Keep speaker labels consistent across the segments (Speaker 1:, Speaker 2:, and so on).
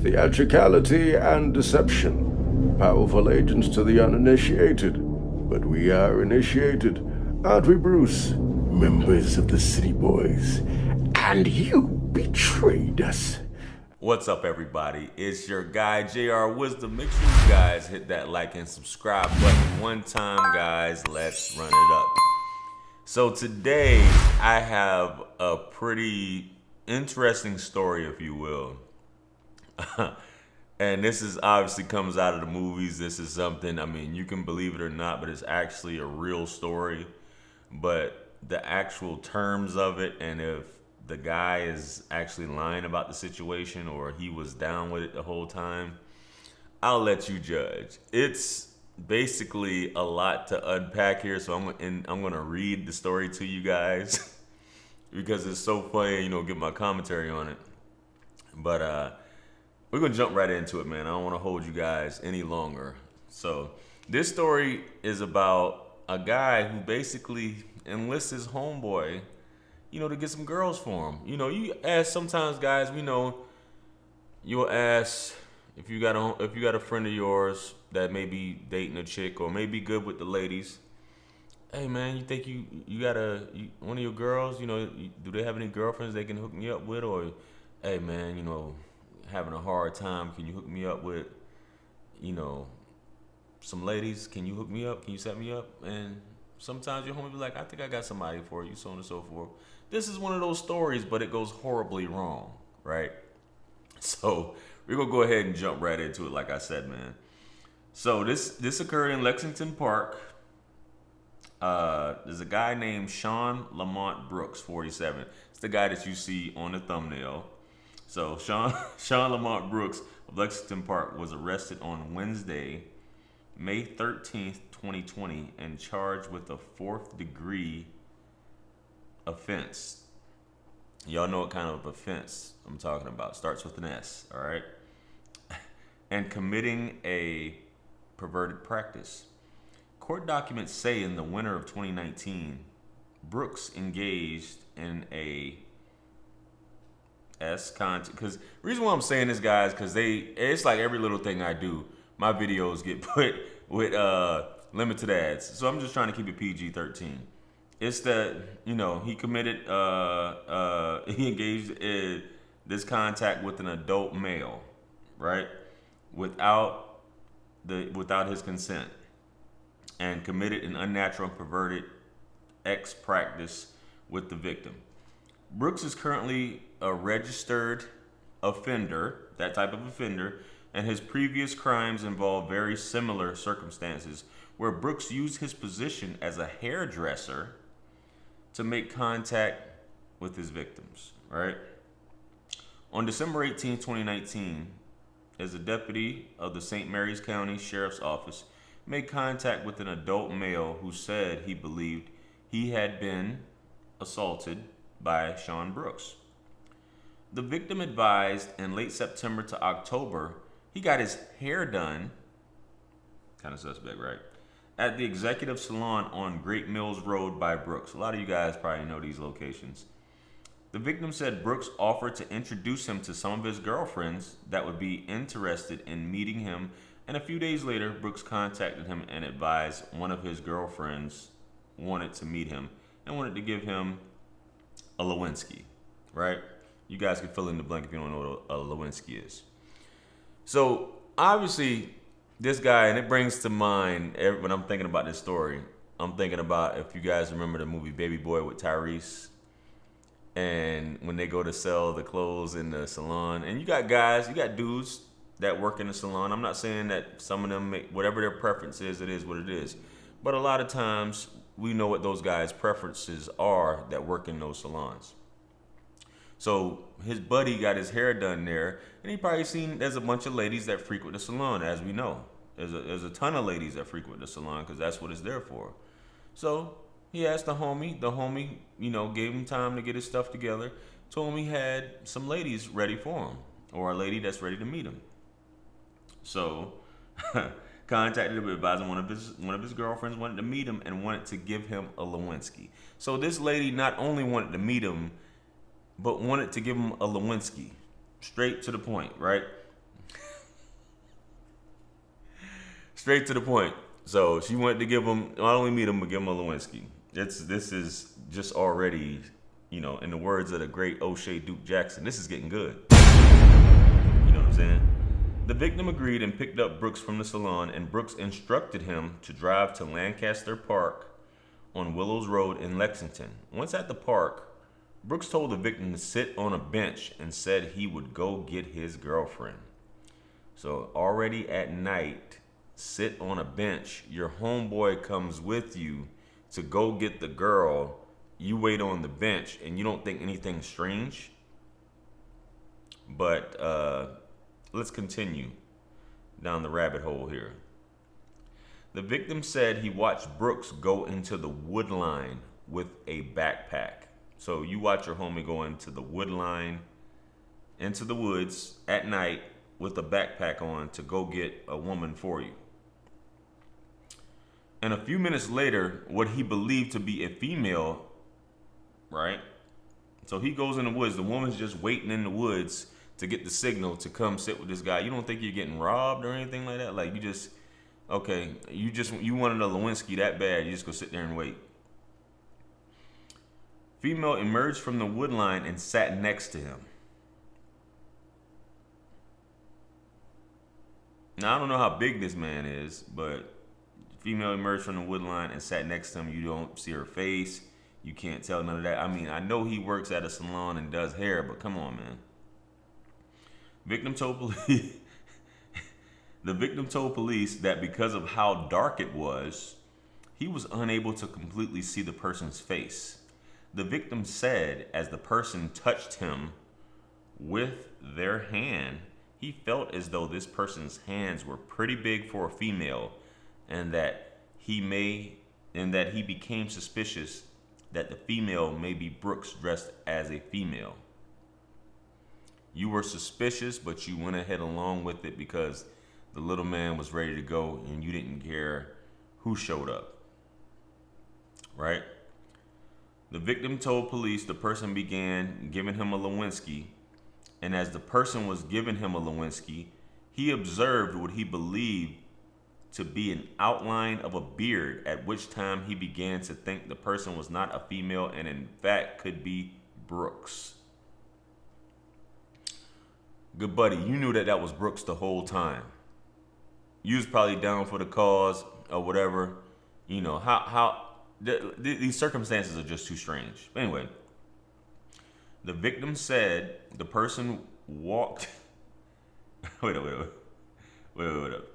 Speaker 1: Theatricality and deception. Powerful agents to the uninitiated. But we are initiated, aren't we, Bruce? Members of the City Boys. And you betrayed us.
Speaker 2: What's up, everybody? It's your guy, JR Wisdom. Make sure you guys hit that like and subscribe button one time, guys. Let's run it up. So today, I have a pretty interesting story, if you will. And this is obviously comes out of the movies. This is something, I mean, you can believe it or not, but it's actually a real story. But the actual terms of it, and if the guy is actually lying about the situation or he was down with it the whole time, I'll let you judge. It's basically a lot to unpack here, so I'm gonna read the story to you guys because it's so funny, you know, get my commentary on it. But we're gonna jump right into it, man. I don't want to hold you guys any longer. So this story is about a guy who basically enlists his homeboy, you know, to get some girls for him. You know, you ask sometimes, guys. We know you'll ask if you got a friend of yours that may be dating a chick or may be good with the ladies. Hey, man, you think you got one of your girls? You know, do they have any girlfriends they can hook me up with? Or, hey, man, you know, having a hard time, can you hook me up with, you know, some ladies? Can you hook me up? Can you set me up? And sometimes your homie be like, I think I got somebody for you, so on and so forth. This is one of those stories, but it goes horribly wrong, right? So we're gonna go ahead and jump right into it, like I said, man. So this occurred in Lexington Park. There's a guy named Lamont Brooks, 47. It's the guy that you see on the thumbnail. So Sean Lamont Brooks of Lexington Park was arrested on Wednesday, May 13th, 2020, and charged with a 4th degree offense. Y'all know what kind of offense I'm talking about. Starts with an S, all right? And committing a perverted practice. Court documents say in the winter of 2019, Brooks engaged in a content. Because the reason why I'm saying this, guys, because it's like every little thing I do, my videos get put with limited ads. So I'm just trying to keep it PG-13. It's that, you know, he committed, he engaged in this contact with an adult male, right? Without his consent, and committed an unnatural and perverted X practice with the victim. Brooks is currently a registered offender, that type of offender, and his previous crimes involve very similar circumstances where Brooks used his position as a hairdresser to make contact with his victims, right? On December 18, 2019, as a deputy of the St. Mary's County Sheriff's Office, made contact with an adult male who said he believed he had been assaulted by Sean Brooks. The victim advised in late September to October he got his hair done, kind of suspect, right, at the Executive Salon on Great Mills Road by Brooks. A lot of you guys probably know these locations. The victim said Brooks offered to introduce him to some of his girlfriends that would be interested in meeting him, and a few days later, Brooks contacted him and advised one of his girlfriends wanted to meet him and wanted to give him a Lewinsky, right? You guys can fill in the blank if you don't know what a Lewinsky is. So obviously, this guy, and it brings to mind, when I'm thinking about this story, I'm thinking about, if you guys remember the movie Baby Boy with Tyrese, and when they go to sell the clothes in the salon, and you got guys, you got dudes that work in the salon. I'm not saying that some of them make, whatever their preference is, it is what it is. But a lot of times, we know what those guys' preferences are that work in those salons. So his buddy got his hair done there, and he probably seen there's a bunch of ladies that frequent the salon, as we know. There's a ton of ladies that frequent the salon because that's what it's there for. So he asked the homie, you know, gave him time to get his stuff together, told him he had some ladies ready for him, or a lady that's ready to meet him. So contacted him, advising one of his girlfriends wanted to meet him and wanted to give him a Lewinsky. So this lady not only wanted to meet him, but wanted to give him a Lewinsky. Straight to the point, right? Straight to the point. So she wanted to give him, not only meet him, but give him a Lewinsky. This is just already, in the words of the great O'Shea Duke Jackson, this is getting good. You know what I'm saying? The victim agreed and picked up Brooks from the salon, and Brooks instructed him to drive to Lancaster Park on Willows Road in Lexington. Once at the park, Brooks told the victim to sit on a bench and said he would go get his girlfriend. So already at night, sit on a bench. Your homeboy comes with you to go get the girl. You wait on the bench and you don't think anything strange. But let's continue down the rabbit hole here. The victim said he watched Brooks go into the wood line with a backpack. So you watch your homie go into the wood line, into the woods at night with a backpack on to go get a woman for you. And a few minutes later, what he believed to be a female, right? So he goes in the woods. The woman's just waiting in the woods to get the signal to come sit with this guy. You don't think you're getting robbed or anything like that? Like you wanted a Lewinsky that bad, you just go sit there and wait. Female emerged from the wood line and sat next to him. Now, I don't know how big this man is, but female emerged from the wood line and sat next to him. You don't see her face. You can't tell none of that. I mean, I know he works at a salon and does hair, but come on, man. Victim told police. The victim told police that because of how dark it was, he was unable to completely see the person's face. The victim said as the person touched him with their hand, he felt as though this person's hands were pretty big for a female, and that he became suspicious that the female may be Brooks dressed as a female. You were suspicious, but you went ahead along with it because the little man was ready to go and you didn't care who showed up, right? The victim told police the person began giving him a Lewinsky, and as the person was giving him a Lewinsky, he observed what he believed to be an outline of a beard, at which time he began to think the person was not a female and in fact could be Brooks. Good buddy, you knew that was Brooks the whole time. You was probably down for the cause or whatever. These circumstances are just too strange. But anyway, the victim said the person walked. Wait up.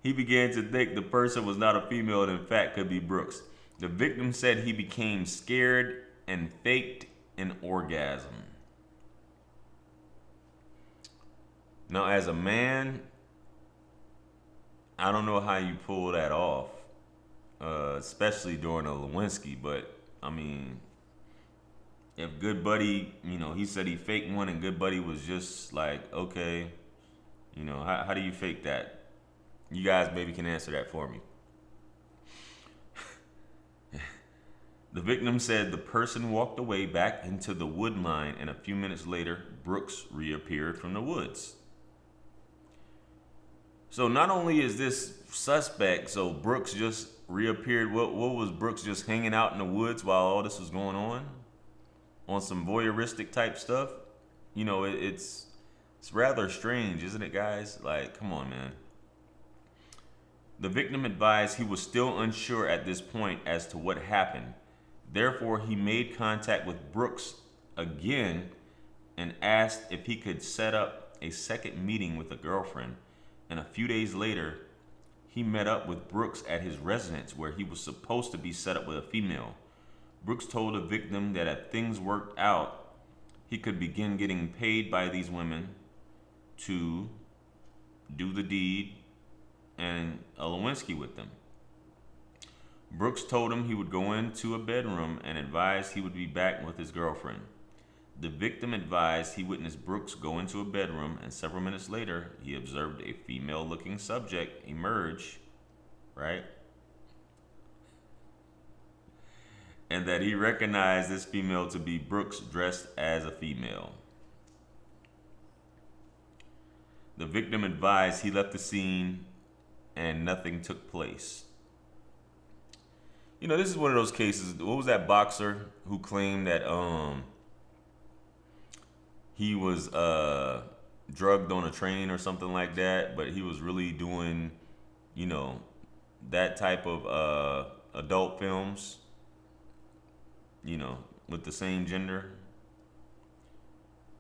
Speaker 2: He began to think the person was not a female and in fact could be Brooks. The victim said he became scared and faked an orgasm. Now, as a man, I don't know how you pull that off, especially during a Lewinsky, but I mean, if Good Buddy, he said he faked one and Good Buddy was just like, okay, how do you fake that? You guys maybe can answer that for me. The victim said the person walked away back into the wood line, and a few minutes later, Brooks reappeared from the woods. So not only is this suspect, so Brooks just reappeared. What was Brooks just hanging out in the woods while all this was going on some voyeuristic type stuff? It's rather strange, isn't it, guys? Like, come on, man. The victim advised he was still unsure at this point as to what happened. Therefore, he made contact with Brooks again and asked if he could set up a second meeting with a girlfriend. And a few days later, he met up with Brooks at his residence where he was supposed to be set up with a female. Brooks told the victim that if things worked out, he could begin getting paid by these women to do the deed and a Lewinsky with them. Brooks told him he would go into a bedroom and advised he would be back with his girlfriend. The victim advised he witnessed Brooks go into a bedroom, and several minutes later, he observed a female-looking subject emerge, right? And that he recognized this female to be Brooks dressed as a female. The victim advised he left the scene and nothing took place. You know, this is one of those cases. What was that boxer who claimed that he was drugged on a train or something like that, but he was really doing, you know, that type of adult films, you know, with the same gender.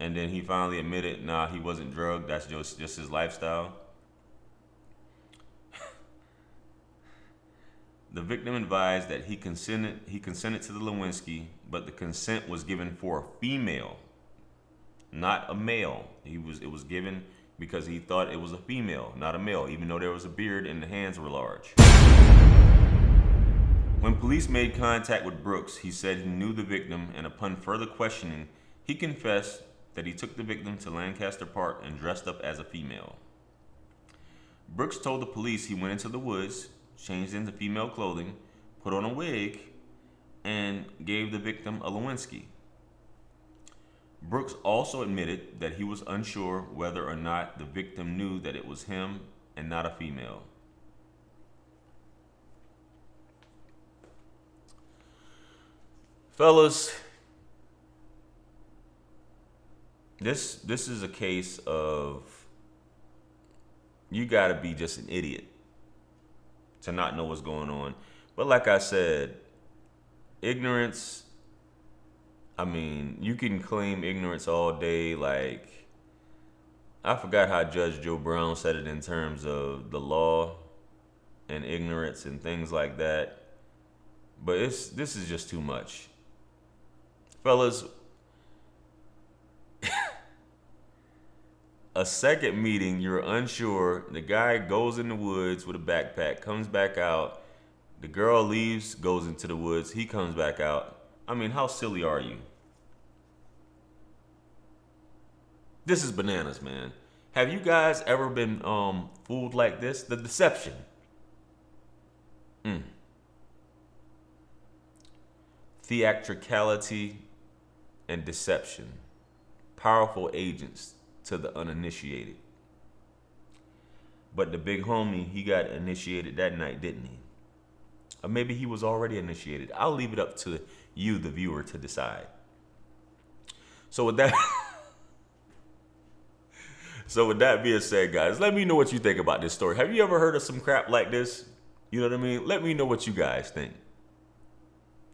Speaker 2: And then he finally admitted, nah, he wasn't drugged. That's just his lifestyle. The victim advised that he consented to the Lewinsky, but the consent was given for a female, not a male. It was given because he thought it was a female, not a male, even though there was a beard and the hands were large. When police made contact with Brooks, he said he knew the victim, and upon further questioning, he confessed that he took the victim to Lancaster Park and dressed up as a female. Brooks told the police he went into the woods, changed into female clothing, put on a wig, and gave the victim a Lewinsky. Brooks also admitted that he was unsure whether or not the victim knew that it was him and not a female. Fellas, this is a case of you gotta be just an idiot to not know what's going on. But like I said, ignorance, I mean, you can claim ignorance all day. Like, I forgot how Judge Joe Brown said it in terms of the law and ignorance and things like that. But this is just too much. Fellas, a second meeting, you're unsure. The guy goes in the woods with a backpack, comes back out. The girl leaves, goes into the woods. He comes back out. I mean, how silly are you? This is bananas, man. Have you guys ever been fooled like this? The deception. Theatricality and deception. Powerful agents to the uninitiated. But the big homie, he got initiated that night, didn't he? Or maybe he was already initiated. I'll leave it up to you, the viewer, to decide. So with that being said, guys, let me know what you think about this story. Have you ever heard of some crap like this? You know what I mean? Let me know what you guys think.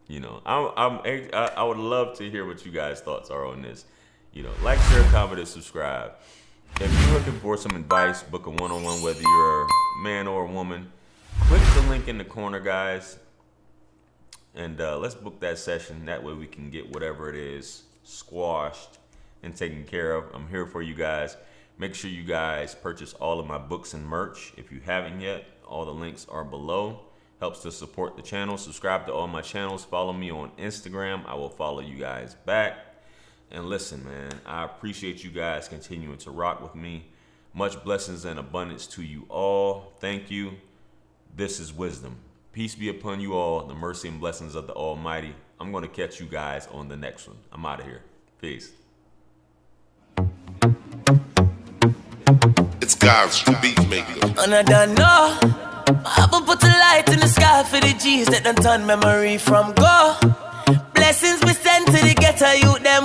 Speaker 2: You know, I would love to hear what you guys' thoughts are on this. You know, like, share, comment, and subscribe. If you're looking for some advice, book a one-on-one, whether you're a man or a woman, click the link in the corner, guys, and let's book that session. That way we can get whatever it is squashed and taken care of. I'm here for you guys. Make sure you guys purchase all of my books and merch. If you haven't yet, all the links are below. Helps to support the channel. Subscribe to all my channels. Follow me on Instagram. I will follow you guys back. And listen, man, I appreciate you guys continuing to rock with me. Much blessings and abundance to you all. Thank you. This is Wisdom. Peace be upon you all. The mercy and blessings of the Almighty. I'm going to catch you guys on the next one. I'm out of here. Peace.
Speaker 3: It's God's beat maker.
Speaker 4: And I don't know. I will put a light in the sky for the G's that done turn memory from go. Blessings we send to the ghetto youth them.